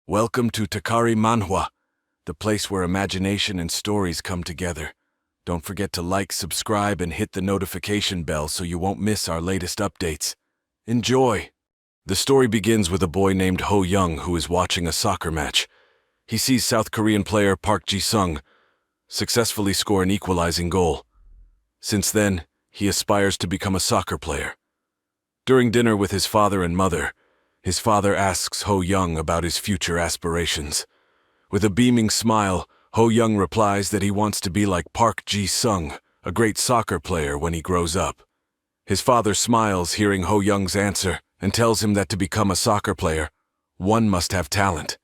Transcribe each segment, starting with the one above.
Welcome to Takari Manhwa, the place where imagination and stories come together. Don't forget to like, subscribe, and hit the notification bell so you won't miss our latest updates. Enjoy! The story begins with a boy named Ho Young who is watching a soccer match. He sees South Korean player Park Ji-sung successfully score an equalizing goal. Since then, he aspires to become a soccer player. During dinner with his father and mother, his father asks Ho Young about his future aspirations. With a beaming smile, Ho Young replies that he wants to be like Park Ji-sung, a great soccer player when he grows up. His father smiles hearing Ho Young's answer and tells him that to become a soccer player, one must have talent.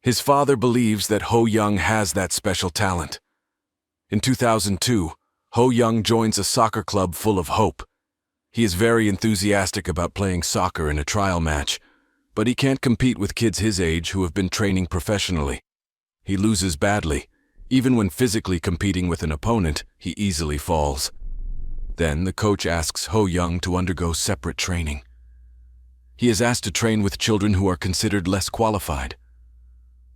His father believes that Ho Young has that special talent. In 2002, Ho Young joins a soccer club full of hope. He is very enthusiastic about playing soccer in a trial match, but he can't compete with kids his age who have been training professionally. He loses badly. Even when physically competing with an opponent, he easily falls. Then the coach asks Ho Young to undergo separate training. He is asked to train with children who are considered less qualified.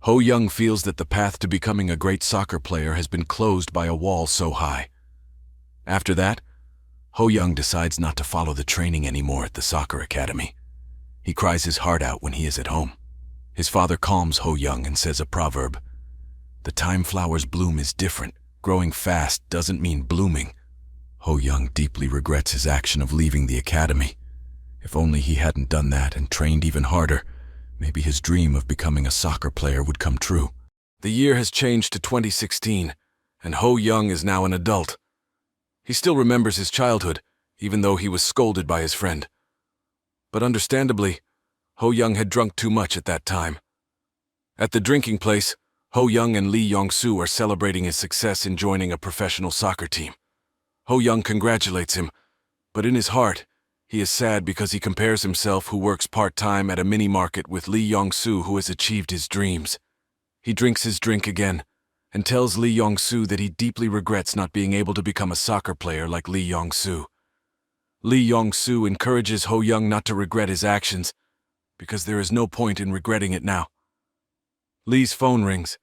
Ho Young feels that the path to becoming a great soccer player has been closed by a wall so high. After that, Ho Young decides not to follow the training anymore at the soccer academy. He cries his heart out when he is at home. His father calms Ho Young and says a proverb. The time flowers bloom is different. Growing fast doesn't mean blooming. Ho Young deeply regrets his action of leaving the academy. If only he hadn't done that and trained even harder, maybe his dream of becoming a soccer player would come true. The year has changed to 2016, and Ho Young is now an adult. He still remembers his childhood, even though he was scolded by his friend. But understandably, Ho Young had drunk too much at that time. At the drinking place, Ho Young and Lee Yong-soo are celebrating his success in joining a professional soccer team. Ho Young congratulates him, but in his heart, he is sad because he compares himself, who works part-time at a mini-market, with Lee Yong-soo, who has achieved his dreams. He drinks his drink again and tells Lee Yong-soo that he deeply regrets not being able to become a soccer player like Lee Yong-soo. Lee Yong-soo encourages Ho Young not to regret his actions because there is no point in regretting it now. Lee's phone rings,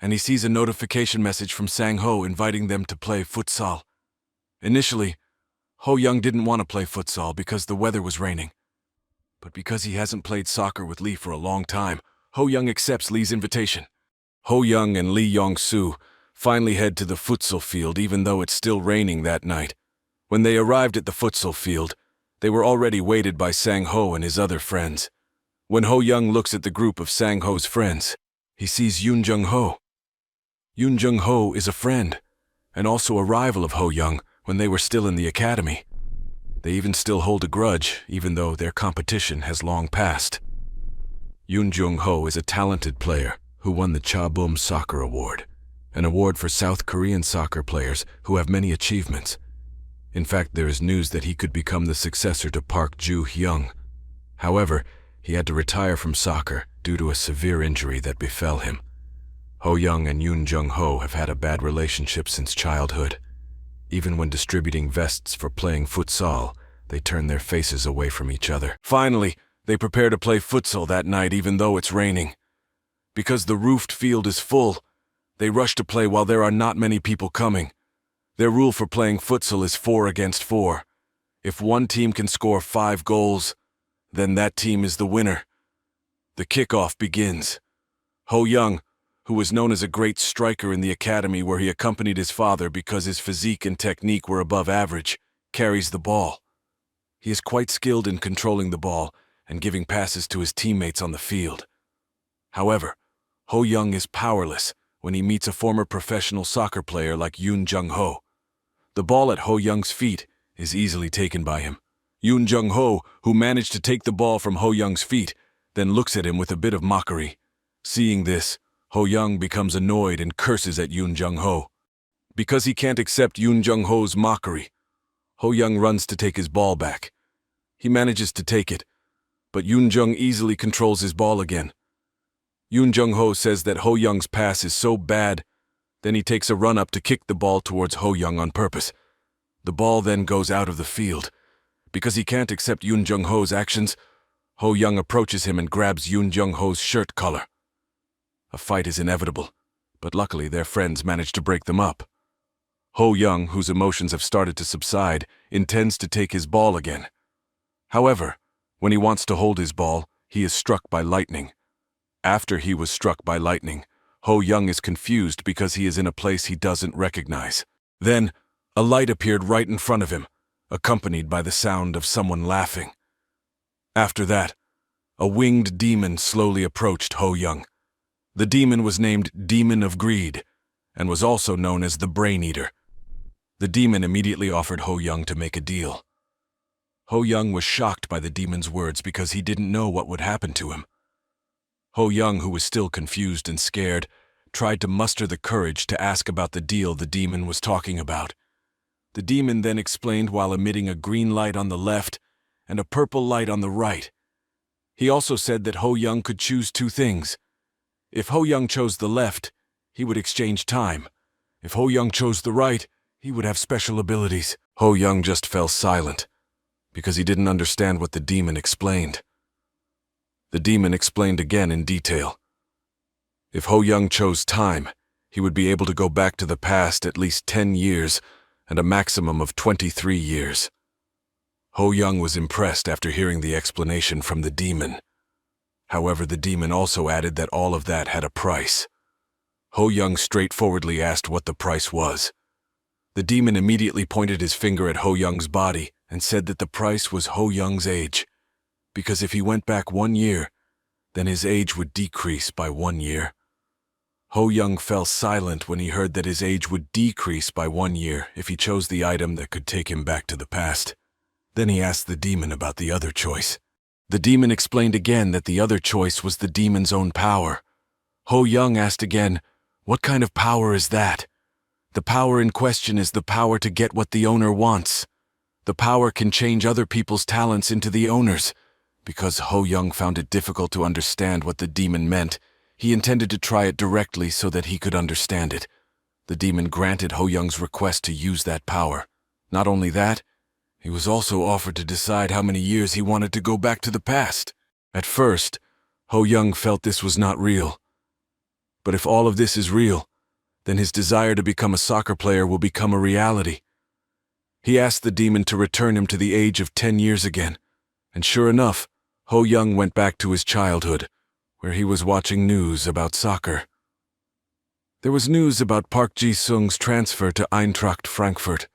and he sees a notification message from Sang-ho inviting them to play futsal. Initially, Ho Young didn't want to play futsal because the weather was raining. But because he hasn't played soccer with Lee for a long time, Ho Young accepts Lee's invitation. Ho Young and Lee Yong-soo finally head to the futsal field even though it's still raining that night. When they arrived at the futsal field, they were already waited by Sang-ho and his other friends. When Ho Young looks at the group of Sang-ho's friends, he sees Yoon Jung-ho. Yoon Jung-ho is a friend, and also a rival of Ho Young when they were still in the academy. They even still hold a grudge, even though their competition has long passed. Yoon Jung-ho is a talented player who won the Cha-bum Soccer Award, an award for South Korean soccer players who have many achievements. In fact, there is news that he could become the successor to Park Ju-hyung. However, he had to retire from soccer due to a severe injury that befell him. Ho Young and Yoon Jung-ho have had a bad relationship since childhood. Even when distributing vests for playing futsal, they turn their faces away from each other. Finally, they prepare to play futsal that night even though it's raining. Because the roofed field is full, they rush to play while there are not many people coming. Their rule for playing futsal is 4 against 4. If one team can score 5 goals, then that team is the winner. The kickoff begins. Ho Young, who was known as a great striker in the academy where he accompanied his father because his physique and technique were above average, carries the ball. He is quite skilled in controlling the ball and giving passes to his teammates on the field. However, Ho Young is powerless when he meets a former professional soccer player like Yoon Jung-ho. The ball at Ho Young's feet is easily taken by him. Yoon Jung-ho, who managed to take the ball from Ho Young's feet, then looks at him with a bit of mockery. Seeing this, Ho Young becomes annoyed and curses at Yoon Jung-ho. Because he can't accept Yoon Jung-ho's mockery, Ho Young runs to take his ball back. He manages to take it, but Yoon Jung easily controls his ball again. Yoon Jung-ho says that Ho Young's pass is so bad, then he takes a run up to kick the ball towards Ho Young on purpose. The ball then goes out of the field. Because he can't accept Yoon Jung-ho's actions, Ho Young approaches him and grabs Yoon Jung-ho's shirt collar. A fight is inevitable, but luckily their friends managed to break them up. Ho Young, whose emotions have started to subside, intends to take his ball again. However, when he wants to hold his ball, he is struck by lightning. After he was struck by lightning, Ho Young is confused because he is in a place he doesn't recognize. Then, a light appeared right in front of him, accompanied by the sound of someone laughing. After that, a winged demon slowly approached Ho Young. The demon was named Demon of Greed, and was also known as the Brain Eater. The demon immediately offered Ho Young to make a deal. Ho Young was shocked by the demon's words because he didn't know what would happen to him. Ho Young, who was still confused and scared, tried to muster the courage to ask about the deal the demon was talking about. The demon then explained while emitting a green light on the left and a purple light on the right. He also said that Ho Young could choose two things. If Ho Young chose the left, he would exchange time. If Ho Young chose the right, he would have special abilities. Ho Young just fell silent, because he didn't understand what the demon explained. The demon explained again in detail. If Ho Young chose time, he would be able to go back to the past at least 10 years and a maximum of 23 years. Ho Young was impressed after hearing the explanation from the demon. However, the demon also added that all of that had a price. Ho Young straightforwardly asked what the price was. The demon immediately pointed his finger at Ho Young's body and said that the price was Ho Young's age, because if he went back 1 year, then his age would decrease by 1 year. Ho Young fell silent when he heard that his age would decrease by 1 year if he chose the item that could take him back to the past. Then he asked the demon about the other choice. The demon explained again that the other choice was the demon's own power. Ho Young asked again, "What kind of power is that?" The power in question is the power to get what the owner wants. The power can change other people's talents into the owner's. Because Ho Young found it difficult to understand what the demon meant, he intended to try it directly so that he could understand it. The demon granted Ho Young's request to use that power. Not only that, he was also offered to decide how many years he wanted to go back to the past. At first, Ho Young felt this was not real. But if all of this is real, then his desire to become a soccer player will become a reality. He asked the demon to return him to the age of 10 years again, and sure enough, Ho Young went back to his childhood, where he was watching news about soccer. There was news about Park Ji-sung's transfer to Eintracht Frankfurt.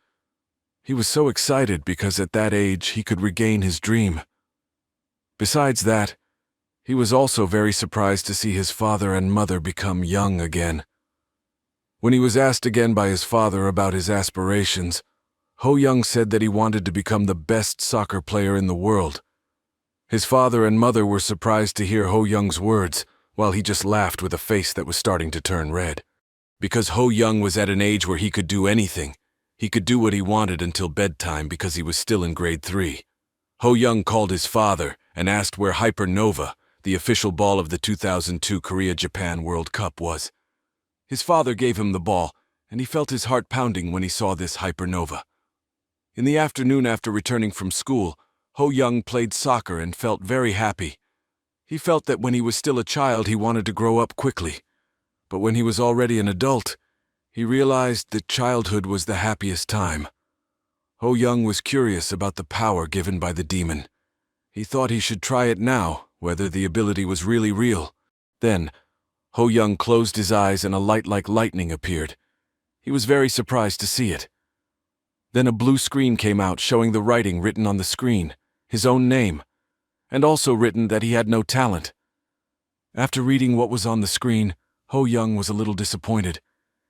He was so excited because at that age he could regain his dream. Besides that, he was also very surprised to see his father and mother become young again. When he was asked again by his father about his aspirations, Ho Young said that he wanted to become the best soccer player in the world. His father and mother were surprised to hear Ho Young's words, while he just laughed with a face that was starting to turn red. Because Ho Young was at an age where he could do anything. He could do what he wanted until bedtime because he was still in grade 3. Ho Young called his father and asked where Hypernova, the official ball of the 2002 Korea-Japan World Cup, was. His father gave him the ball, and he felt his heart pounding when he saw this Hypernova. In the afternoon after returning from school, Ho Young played soccer and felt very happy. He felt that when he was still a child he wanted to grow up quickly. But when he was already an adult, he realized that childhood was the happiest time. Ho Young was curious about the power given by the demon. He thought he should try it now, whether the ability was really real. Then, Ho Young closed his eyes and a light like lightning appeared. He was very surprised to see it. Then a blue screen came out showing the writing written on the screen, his own name, and also written that he had no talent. After reading what was on the screen, Ho Young was a little disappointed,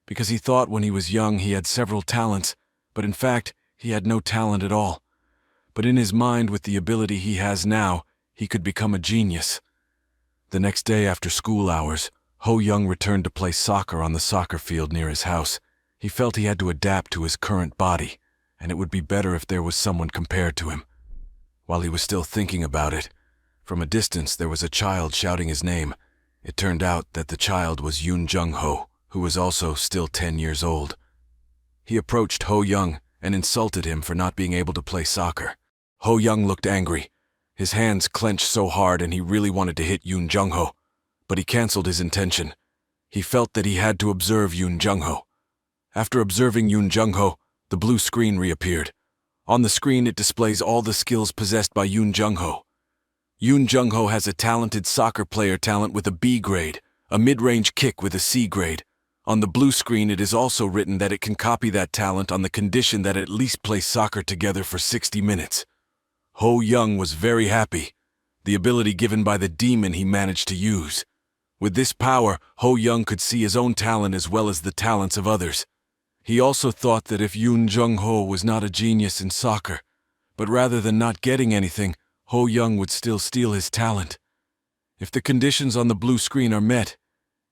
because he thought when he was young he had several talents, but in fact he had no talent at all. But in his mind, with the ability he has now, he could become a genius. The next day after school hours, Ho Young returned to play soccer on the soccer field near his house. He felt he had to adapt to his current body, and it would be better if there was someone compared to him. While he was still thinking about it, from a distance there was a child shouting his name. It turned out that the child was Yoon Jung-ho, who was also still 10 years old. He approached Ho Young and insulted him for not being able to play soccer. Ho Young looked angry. His hands clenched so hard and he really wanted to hit Yoon Jung-ho, but he canceled his intention He felt that he had to observe Yoon Jung-ho. After observing Yoon Jung-ho, the blue screen reappeared. On the screen, it displays all the skills possessed by Yoon Jung-ho. Yoon Jung-ho has a talented soccer player talent with a B grade, a mid-range kick with a C grade. On the blue screen, it is also written that it can copy that talent on the condition that it at least play soccer together for 60 minutes. Ho Young was very happy. The ability given by the demon he managed to use. With this power, Ho Young could see his own talent as well as the talents of others. He also thought that if Yoon Jung-ho was not a genius in soccer, but rather than not getting anything, Ho Young would still steal his talent. If the conditions on the blue screen are met,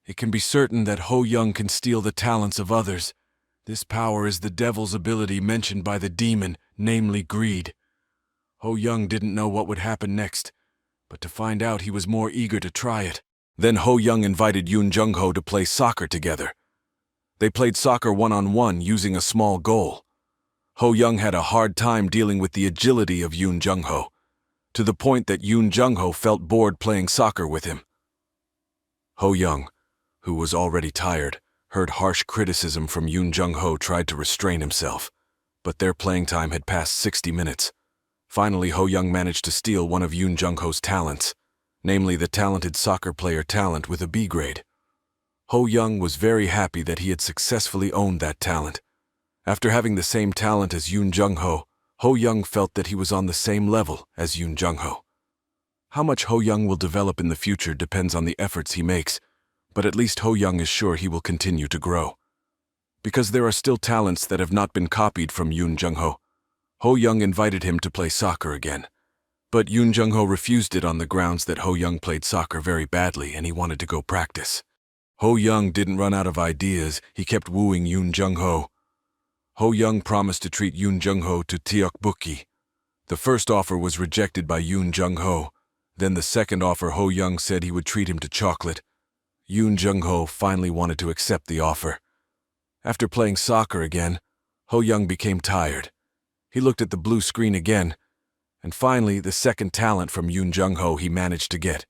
it can be certain that Ho Young can steal the talents of others. This power is the devil's ability mentioned by the demon, namely greed. Ho Young didn't know what would happen next, but to find out he was more eager to try it. Then Ho Young invited Yoon Jung-ho to play soccer together. They played soccer one-on-one using a small goal. Ho Young had a hard time dealing with the agility of Yoon Jung-ho, to the point that Yoon Jung-ho felt bored playing soccer with him. Ho Young, who was already tired, heard harsh criticism from Yoon Jung-ho, tried to restrain himself, but their playing time had passed 60 minutes. Finally, Ho Young managed to steal one of Yoon Jung-ho's talents, namely the talented soccer player talent with a B grade. Ho Young was very happy that he had successfully owned that talent. After having the same talent as Yoon Jung-ho, Ho Young felt that he was on the same level as Yoon Jung-ho. How much Ho Young will develop in the future depends on the efforts he makes, but at least Ho Young is sure he will continue to grow. Because there are still talents that have not been copied from Yoon Jung-ho, Ho Young invited him to play soccer again. But Yoon Jung-ho refused it on the grounds that Ho Young played soccer very badly and he wanted to go practice. Ho Young didn't run out of ideas, he kept wooing Yoon Jung-ho. Ho Young promised to treat Yoon Jung-ho to tteokbokki. The first offer was rejected by Yoon Jung-ho. Then the second offer, Ho Young said he would treat him to chocolate. Yoon Jung-ho finally wanted to accept the offer. After playing soccer again, Ho Young became tired. He looked at the blue screen again, and finally the second talent from Yoon Jung-ho he managed to get.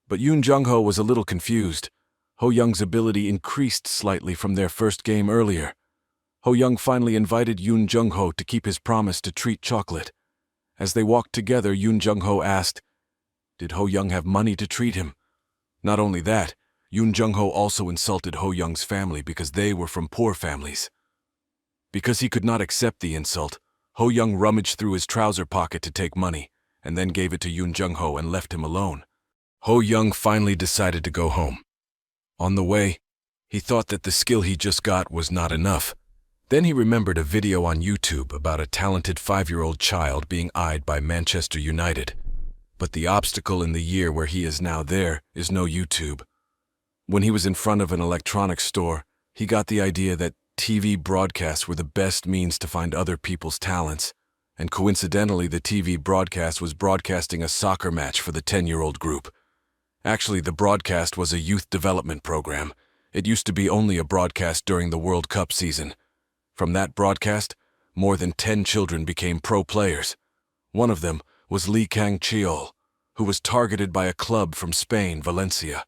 But Yoon Jung-ho was a little confused. Ho Young's ability increased slightly from their first game earlier. Ho Young finally invited Yoon Jung-ho to keep his promise to treat chocolate. As they walked together, Yoon Jung-ho asked, did Ho Young have money to treat him? Not only that, Yoon Jung-ho also insulted Ho Young's family because they were from poor families. Because he could not accept the insult, Ho Young rummaged through his trouser pocket to take money, and then gave it to Yoon Jung-ho and left him alone. Ho Young finally decided to go home. On the way, he thought that the skill he just got was not enough. Then he remembered a video on YouTube about a talented 5-year-old child being eyed by Manchester United. But the obstacle in the year where he is now there is no YouTube. When he was in front of an electronics store, he got the idea that TV broadcasts were the best means to find other people's talents, and coincidentally the TV broadcast was broadcasting a soccer match for the 10-year-old group. Actually, the broadcast was a youth development program. It used to be only a broadcast during the World Cup season. From that broadcast, more than 10 children became pro players. One of them was Lee Kang-cheol, who was targeted by a club from Spain, Valencia.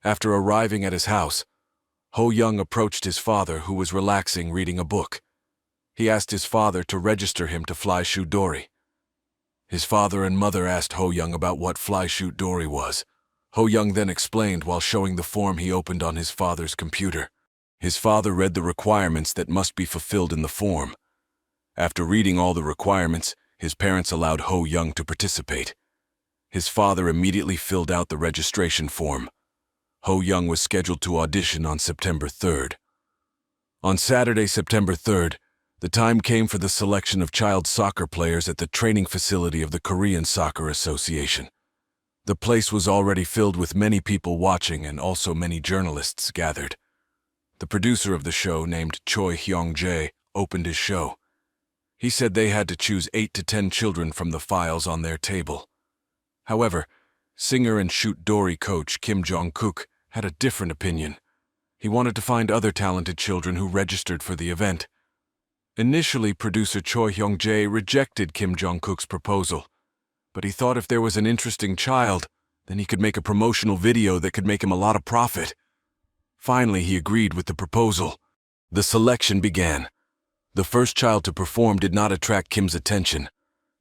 After arriving at his house, Ho Young approached his father, who was relaxing reading a book. He asked his father to register him to fly shoot dory. His father and mother asked Ho Young about what fly shoot dory was. Ho Young then explained while showing the form he opened on his father's computer. His father read the requirements that must be fulfilled in the form. After reading all the requirements, his parents allowed Ho Young to participate. His father immediately filled out the registration form. Ho Young was scheduled to audition on September 3rd. On Saturday, September 3rd, the time came for the selection of child soccer players at the training facility of the Korean Soccer Association. The place was already filled with many people watching and also many journalists gathered. The producer of the show, named Choi Hyung-jae, opened his show. He said they had to choose 8 to 10 children from the files on their table. However, singer and shoot dory coach Kim Jong-kook had a different opinion. He wanted to find other talented children who registered for the event. Initially, producer Choi Hyung-jae rejected Kim Jong-kook's proposal, but he thought if there was an interesting child, then he could make a promotional video that could make him a lot of profit. Finally, he agreed with the proposal. The selection began. The first child to perform did not attract Kim's attention,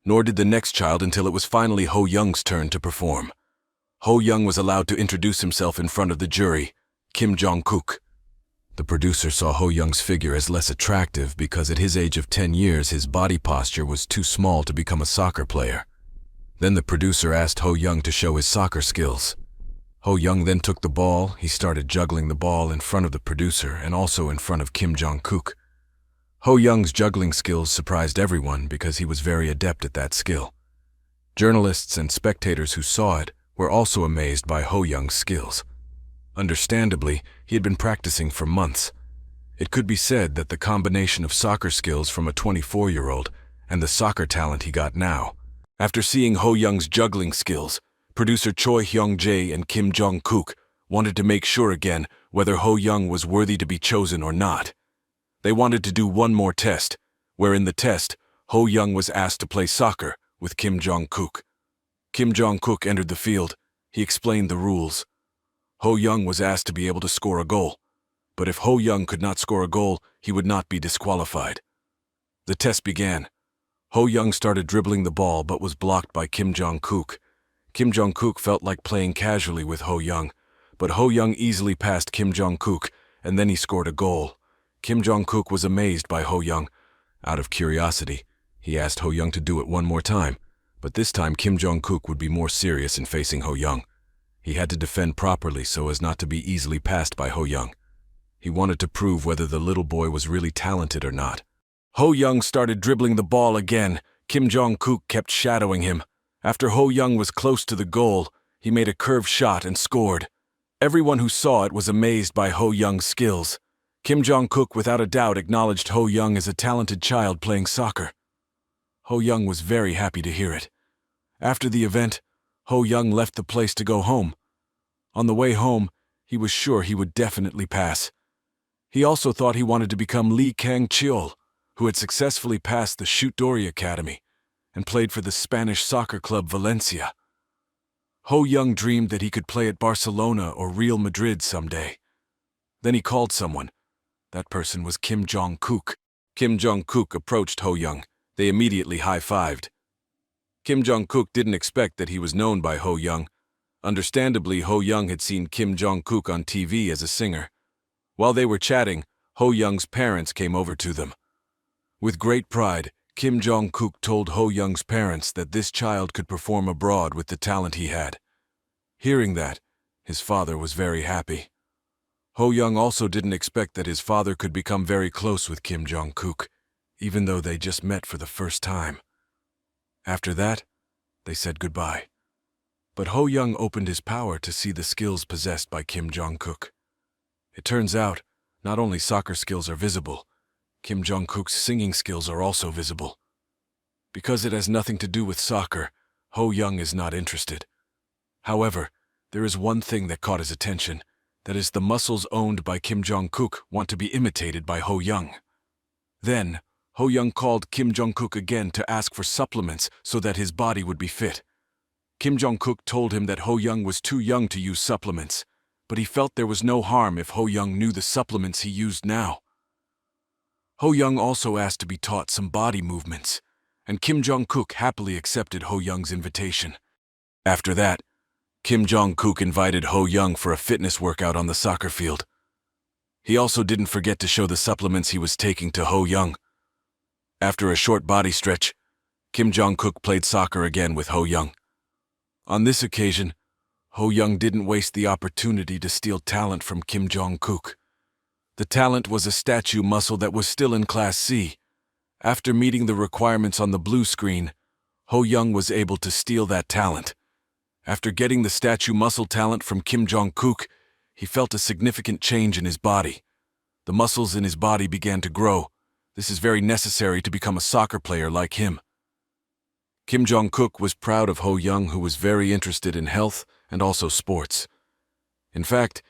nor did the next child until it was finally Ho Young's turn to perform. Ho Young was allowed to introduce himself in front of the jury, Kim Jong-kook. The producer saw Ho Young's figure as less attractive because at his age of 10 years his body posture was too small to become a soccer player. Then the producer asked Ho Young to show his soccer skills. Ho Young then took the ball. He started juggling the ball in front of the producer and also in front of Kim Jong-kook. Ho Young's juggling skills surprised everyone because he was very adept at that skill. Journalists and spectators who saw it were also amazed by Ho Young's skills. Understandably, he had been practicing for months. It could be said that the combination of soccer skills from a 24-year-old and the soccer talent he got now. After seeing Ho Young's juggling skills, producer Choi Hyung-jae and Kim Jong-kook wanted to make sure again whether Ho Young was worthy to be chosen or not. They wanted to do one more test, where in the test, Ho Young was asked to play soccer with Kim Jong-kook. Kim Jong-kook entered the field. He explained the rules. Ho Young was asked to be able to score a goal, but if Ho Young could not score a goal, he would not be disqualified. The test began. Ho Young started dribbling the ball but was blocked by Kim Jong-kook. Kim Jong-kook felt like playing casually with Ho Young, but Ho Young easily passed Kim Jong-kook, and then he scored a goal. Kim Jong-kook was amazed by Ho Young. Out of curiosity, he asked Ho Young to do it one more time, but this time Kim Jong-kook would be more serious in facing Ho Young. He had to defend properly so as not to be easily passed by Ho Young. He wanted to prove whether the little boy was really talented or not. Ho Young started dribbling the ball again. Kim Jong-kook kept shadowing him. After Ho Young was close to the goal, he made a curved shot and scored. Everyone who saw it was amazed by Ho Young's skills. Kim Jong-kook without a doubt acknowledged Ho Young as a talented child playing soccer. Ho Young was very happy to hear it. After the event, Ho Young left the place to go home. On the way home, he was sure he would definitely pass. He also thought he wanted to become Lee Kang-cheol, who had successfully passed the Shoot-Dori Academy and played for the Spanish soccer club Valencia. Ho Young dreamed that he could play at Barcelona or Real Madrid someday. Then he called someone. That person was Kim Jong-kook. Kim Jong-kook approached Ho Young. They immediately high-fived. Kim Jong-kook didn't expect that he was known by Ho Young. Understandably, Ho Young had seen Kim Jong-kook on TV as a singer. While they were chatting, Ho Young's parents came over to them. With great pride, Kim Jong-kook told Ho Young's parents that this child could perform abroad with the talent he had. Hearing that, his father was very happy. Ho Young also didn't expect that his father could become very close with Kim Jong-kook, even though they just met for the first time. After that, they said goodbye. But Ho Young opened his power to see the skills possessed by Kim Jong-kook. It turns out, not only soccer skills are visible, Kim Jong-kook's singing skills are also visible. Because it has nothing to do with soccer, Ho Young is not interested. However, there is one thing that caught his attention. That is, the muscles owned by Kim Jong-kook want to be imitated by Ho Young. Then, Ho Young called Kim Jong-kook again to ask for supplements so that his body would be fit. Kim Jong-kook told him that Ho Young was too young to use supplements, but he felt there was no harm if Ho Young knew the supplements he used now. Ho Young also asked to be taught some body movements, and Kim Jong-kook happily accepted Ho Young's invitation. After that, Kim Jong-kook invited Ho Young for a fitness workout on the soccer field. He also didn't forget to show the supplements he was taking to Ho Young. After a short body stretch, Kim Jong-kook played soccer again with Ho Young. On this occasion, Ho Young didn't waste the opportunity to steal talent from Kim Jong-kook. The talent was a statue muscle that was still in Class C. After meeting the requirements on the blue screen, Ho Young was able to steal that talent. After getting the statue muscle talent from Kim Jong-kook, he felt a significant change in his body. The muscles in his body began to grow. This is very necessary to become a soccer player like him. Kim Jong-kook was proud of Ho Young, who was very interested in health and also sports. In fact,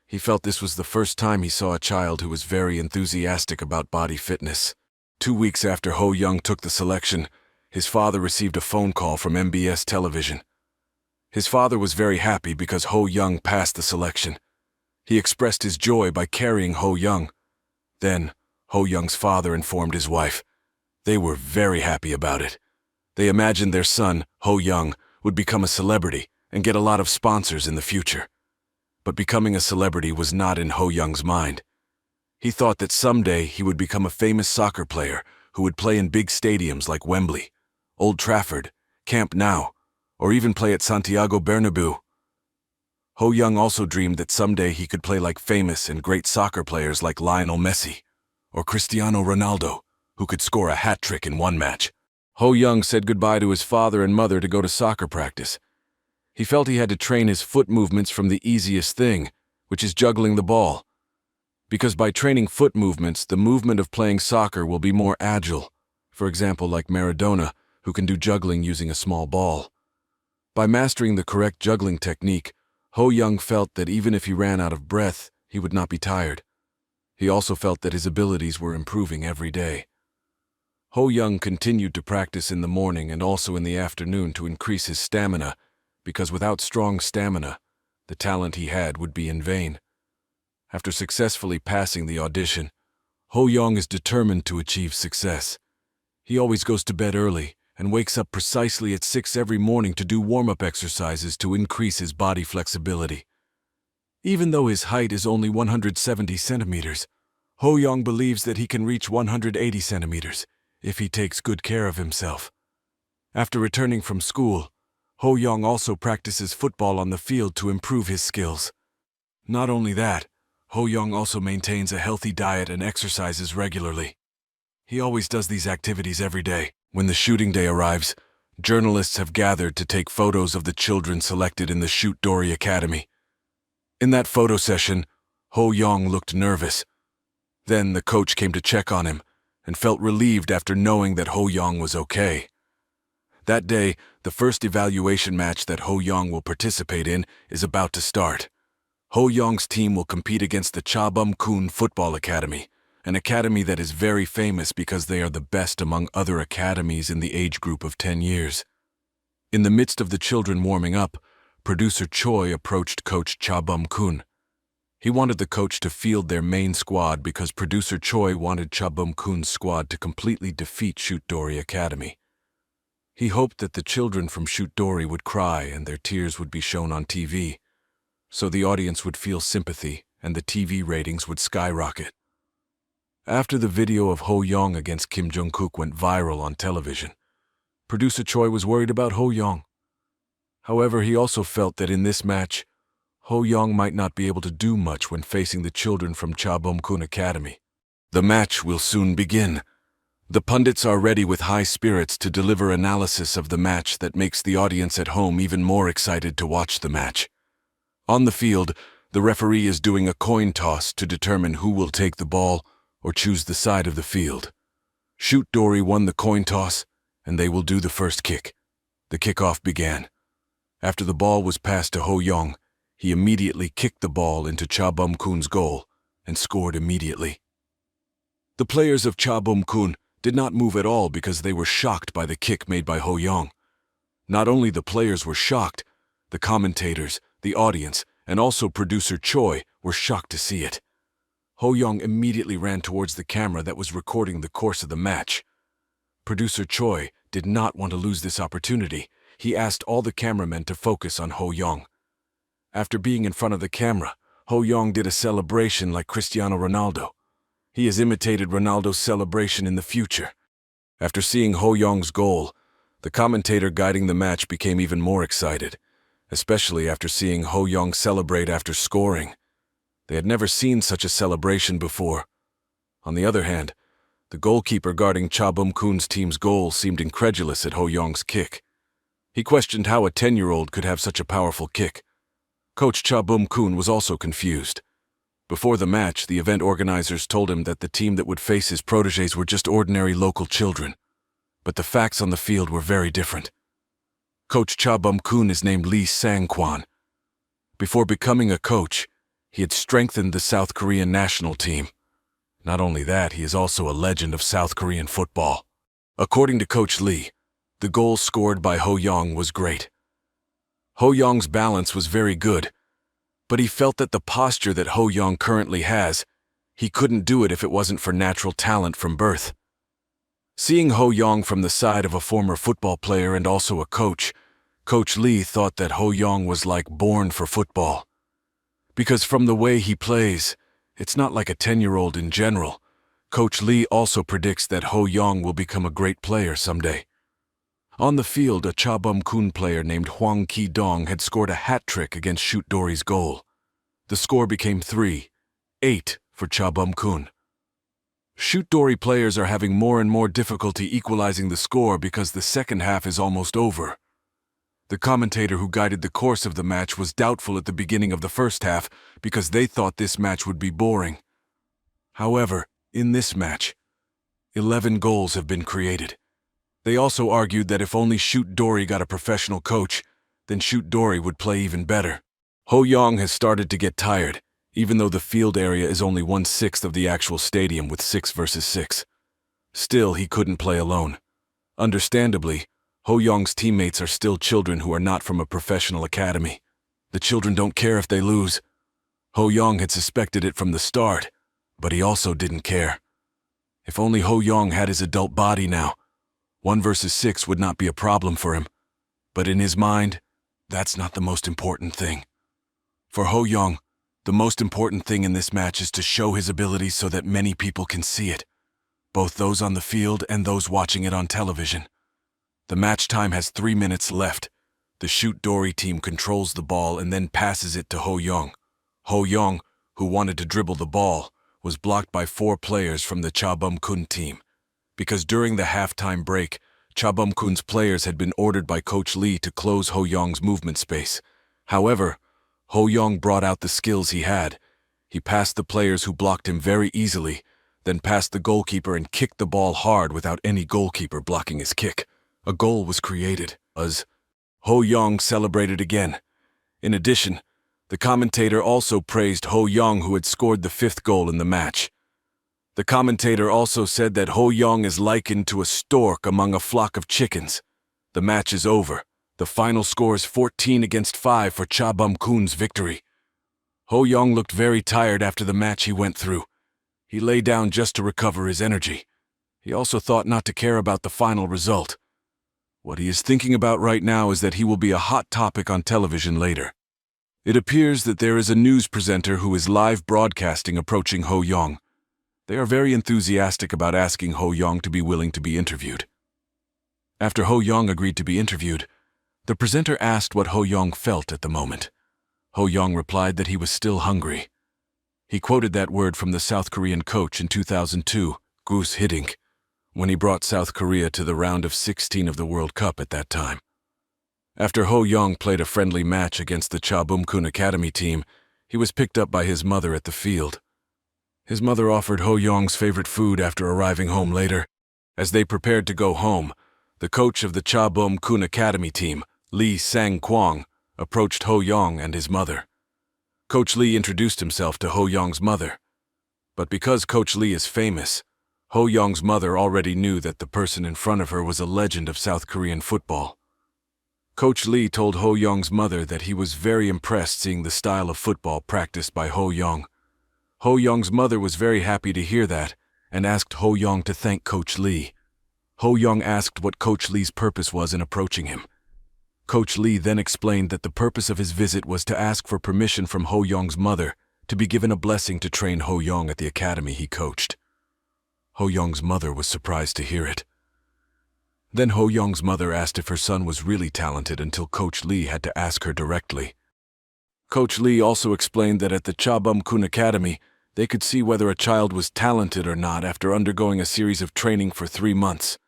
he felt this was the first time he saw a child who was very enthusiastic about body fitness. 2 weeks after Ho Young took the selection, his father received a phone call from MBS television. His father was very happy because Ho Young passed the selection. He expressed his joy by carrying Ho Young. Then, Ho Young's father informed his wife. They were very happy about it. They imagined their son, Ho Young, would become a celebrity and get a lot of sponsors in the future. But becoming a celebrity was not in Ho Young's mind. He thought that someday he would become a famous soccer player who would play in big stadiums like Wembley, Old Trafford, Camp Nou, or even play at Santiago Bernabeu. Ho Young also dreamed that someday he could play like famous and great soccer players like Lionel Messi or Cristiano Ronaldo, who could score a hat trick in one match. Ho Young said goodbye to his father and mother to go to soccer practice. He felt he had to train his foot movements from the easiest thing, which is juggling the ball. Because by training foot movements, the movement of playing soccer will be more agile, for example like Maradona, who can do juggling using a small ball. By mastering the correct juggling technique, Ho Young felt that even if he ran out of breath, he would not be tired. He also felt that his abilities were improving every day. Ho Young continued to practice in the morning and also in the afternoon to increase his stamina, because without strong stamina, the talent he had would be in vain. After successfully passing the audition, Ho Young is determined to achieve success. He always goes to bed early and wakes up precisely at 6 every morning to do warm-up exercises to increase his body flexibility. Even though his height is only 170 centimeters, Ho Young believes that he can reach 180 centimeters if he takes good care of himself. After returning from school, Ho Young also practices football on the field to improve his skills. Not only that, Ho Young also maintains a healthy diet and exercises regularly. He always does these activities every day. When the shooting day arrives, journalists have gathered to take photos of the children selected in the Shoot Dory Academy. In that photo session, Ho Young looked nervous. Then the coach came to check on him and felt relieved after knowing that Ho Young was okay. That day, the first evaluation match that Ho Young will participate in is about to start. Ho Young's team will compete against the Chabum-kun Football Academy, an academy that is very famous because they are the best among other academies in the age group of 10 years. In the midst of the children warming up, producer Choi approached Coach Chabum-kun. He wanted the coach to field their main squad because producer Choi wanted Chabum-kun's squad to completely defeat Shoot Dory Academy. He hoped that the children from Shoot Dory would cry and their tears would be shown on TV, so the audience would feel sympathy and the TV ratings would skyrocket. After the video of Ho Young against Kim Jong-kook went viral on television, producer Choi was worried about Ho Young. However, he also felt that in this match, Ho Young might not be able to do much when facing the children from Chabum-kun Academy. The match will soon begin. The pundits are ready with high spirits to deliver analysis of the match that makes the audience at home even more excited to watch the match. On the field, the referee is doing a coin toss to determine who will take the ball or choose the side of the field. Shoot Dory won the coin toss, and they will do the first kick. The kickoff began. After the ball was passed to Ho Young, he immediately kicked the ball into Chabum-kun's goal and scored immediately. The players of Chabum-kun did not move at all because they were shocked by the kick made by Ho Young. Not only the players were shocked, the commentators, the audience, and also producer Choi were shocked to see it. Ho Young immediately ran towards the camera that was recording the course of the match. Producer Choi did not want to lose this opportunity. He asked all the cameramen to focus on Ho Young. After being in front of the camera, Ho Young did a celebration like Cristiano Ronaldo. He has imitated Ronaldo's celebration in the future. After seeing Ho Young's goal, the commentator guiding the match became even more excited, especially after seeing Ho Young celebrate after scoring. They had never seen such a celebration before. On the other hand, the goalkeeper guarding Chabum-kun's team's goal seemed incredulous at Ho Young's kick. He questioned how a 10-year-old could have such a powerful kick. Coach Chabum-kun was also confused. Before the match, the event organizers told him that the team that would face his protégés were just ordinary local children. But the facts on the field were very different. Coach Chabum-kun is named Lee Sang-kwan. Before becoming a coach, he had strengthened the South Korean national team. Not only that, he is also a legend of South Korean football. According to Coach Lee, the goal scored by Ho Young was great. Ho Young's balance was very good. But he felt that the posture that Ho Young currently has, he couldn't do it if it wasn't for natural talent from birth. Seeing Ho Young from the side of a former football player and also a coach, Coach Lee thought that Ho Young was like born for football. Because from the way he plays, it's not like a 10-year-old in general. Coach Lee also predicts that Ho Young will become a great player someday. On the field, a Cha-Bum-kun player named Hwang Ki-dong had scored a hat trick against Shoot Dory's goal. The score became 3-8 for Cha-Bum-kun. Shoot Dory players are having more and more difficulty equalizing the score because the second half is almost over. The commentator who guided the course of the match was doubtful at the beginning of the first half because they thought this match would be boring. However, in this match, 11 goals have been created. They also argued that if only Shoot Dory got a professional coach, then Shoot Dory would play even better. Ho Young has started to get tired, even though the field area is only 1/6 of the actual stadium with 6 versus 6. Still, he couldn't play alone. Understandably, Ho Young's teammates are still children who are not from a professional academy. The children don't care if they lose. Ho Young had suspected it from the start, but he also didn't care. If only Ho Young had his adult body now, 1 versus 6 would not be a problem for him. But in his mind, that's not the most important thing. For Ho Young, the most important thing in this match is to show his abilities so that many people can see it, both those on the field and those watching it on television. The match time has 3 minutes left. The Shoot Dory team controls the ball and then passes it to Ho Young. Ho Young, who wanted to dribble the ball, was blocked by 4 players from the Cha-Bum-kun team. Because during the halftime break, Cha-Bum-kun's players had been ordered by Coach Lee to close Ho Young's movement space. However, Ho Young brought out the skills he had. He passed the players who blocked him very easily, then passed the goalkeeper and kicked the ball hard without any goalkeeper blocking his kick. A goal was created, as Ho Young celebrated again. In addition, the commentator also praised Ho Young, who had scored the 5th goal in the match. The commentator also said that Ho Young is likened to a stork among a flock of chickens. The match is over. The final score is 14-5 for Cha-Bum-kun's victory. Ho Young looked very tired after the match he went through. He lay down just to recover his energy. He also thought not to care about the final result. What he is thinking about right now is that he will be a hot topic on television later. It appears that there is a news presenter who is live broadcasting approaching Ho Young. They are very enthusiastic about asking Ho Young to be willing to be interviewed. After Ho Young agreed to be interviewed, the presenter asked what Ho Young felt at the moment. Ho Young replied that he was still hungry. He quoted that word from the South Korean coach in 2002, Gus Hiddink, when he brought South Korea to the round of 16 of the World Cup at that time. After Ho Young played a friendly match against the Cha-Bum-kun Academy team, he was picked up by his mother at the field. His mother offered Ho Young's favorite food after arriving home later. As they prepared to go home, the coach of the Cha-Bum-kun Academy team, Lee Sang-kwang, approached Ho Young and his mother. Coach Lee introduced himself to Ho Young's mother. But because Coach Lee is famous, Ho Young's mother already knew that the person in front of her was a legend of South Korean football. Coach Lee told Ho Young's mother that he was very impressed seeing the style of football practiced by Ho Young. Ho Young's mother was very happy to hear that and asked Ho Young to thank Coach Lee. Ho Young asked what Coach Lee's purpose was in approaching him. Coach Lee then explained that the purpose of his visit was to ask for permission from Ho Young's mother to be given a blessing to train Ho Young at the academy he coached. Ho Young's mother was surprised to hear it. Then Ho Young's mother asked if her son was really talented until Coach Lee had to ask her directly. Coach Lee also explained that at the Cha-Bum-kun Academy, they could see whether a child was talented or not after undergoing a series of training for 3 months.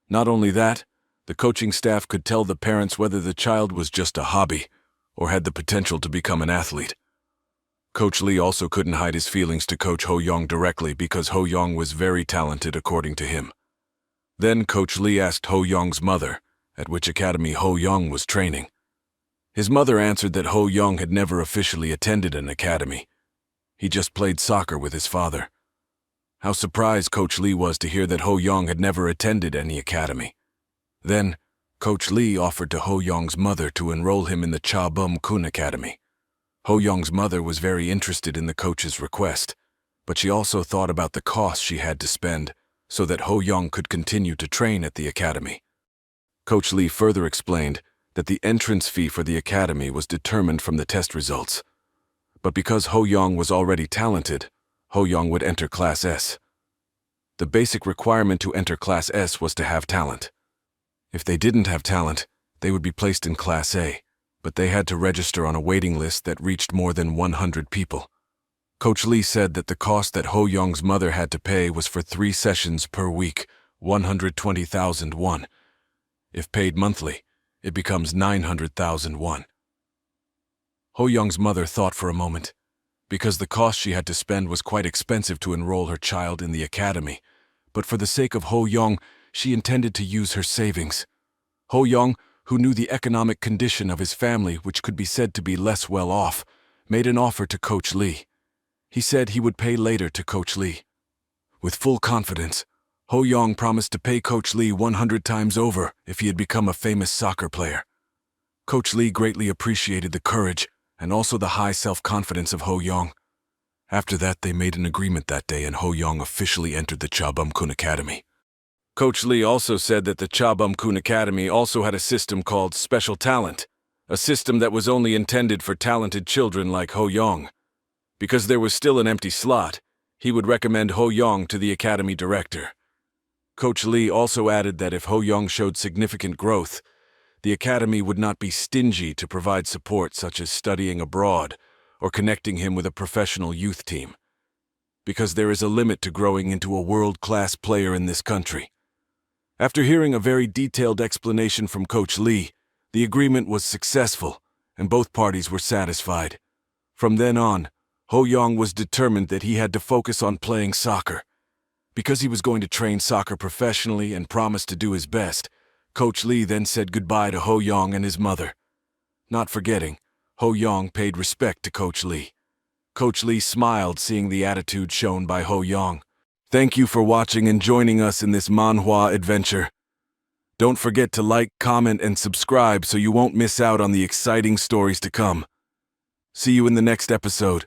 Not only that, the coaching staff could tell the parents whether the child was just a hobby or had the potential to become an athlete. Coach Lee also couldn't hide his feelings to Coach Ho Young directly because Ho Young was very talented according to him. Then Coach Lee asked Ho Young's mother at which academy Ho Young was training. His mother answered that Ho Young had never officially attended an academy. He just played soccer with his father. How surprised Coach Lee was to hear that Ho Young had never attended any academy. Then, Coach Lee offered to Ho Young's mother to enroll him in the Cha-Bum-kun Academy. Ho Young's mother was very interested in the coach's request, but she also thought about the cost she had to spend so that Ho Young could continue to train at the academy. Coach Lee further explained that the entrance fee for the academy was determined from the test results. But because Ho Young was already talented, Ho Young would enter Class S. The basic requirement to enter Class S was to have talent. If they didn't have talent, they would be placed in Class A, but they had to register on a waiting list that reached more than 100 people. Coach Lee said that the cost that Ho Young's mother had to pay was for 3 sessions per week, 120,000 won. If paid monthly, it becomes 900,000 won. Ho Young's mother thought for a moment. Because the cost she had to spend was quite expensive to enroll her child in the academy, but for the sake of Ho Young, she intended to use her savings. Ho Young, who knew the economic condition of his family, which could be said to be less well off, made an offer to Coach Lee. He said he would pay later to Coach Lee. With full confidence, Ho Young promised to pay Coach Lee 100 times over if he had become a famous soccer player. Coach Lee greatly appreciated the courage and also the high self-confidence of Ho Young. After that, they made an agreement that day and Ho Young officially entered the Cha-Bum-Kun Academy. Coach Lee also said that the Cha-Bum-Kun Academy also had a system called Special Talent, a system that was only intended for talented children like Ho Young. Because there was still an empty slot, he would recommend Ho Young to the academy director. Coach Lee also added that if Ho Young showed significant growth, the academy would not be stingy to provide support such as studying abroad or connecting him with a professional youth team. Because there is a limit to growing into a world-class player in this country. After hearing a very detailed explanation from Coach Lee, the agreement was successful and both parties were satisfied. From then on, Ho Young was determined that he had to focus on playing soccer. Because he was going to train soccer professionally and promised to do his best, Coach Lee then said goodbye to Ho Young and his mother. Not forgetting, Ho Young paid respect to Coach Lee. Coach Lee smiled seeing the attitude shown by Ho Young. Thank you for watching and joining us in this manhwa adventure. Don't forget to like, comment, and subscribe so you won't miss out on the exciting stories to come. See you in the next episode.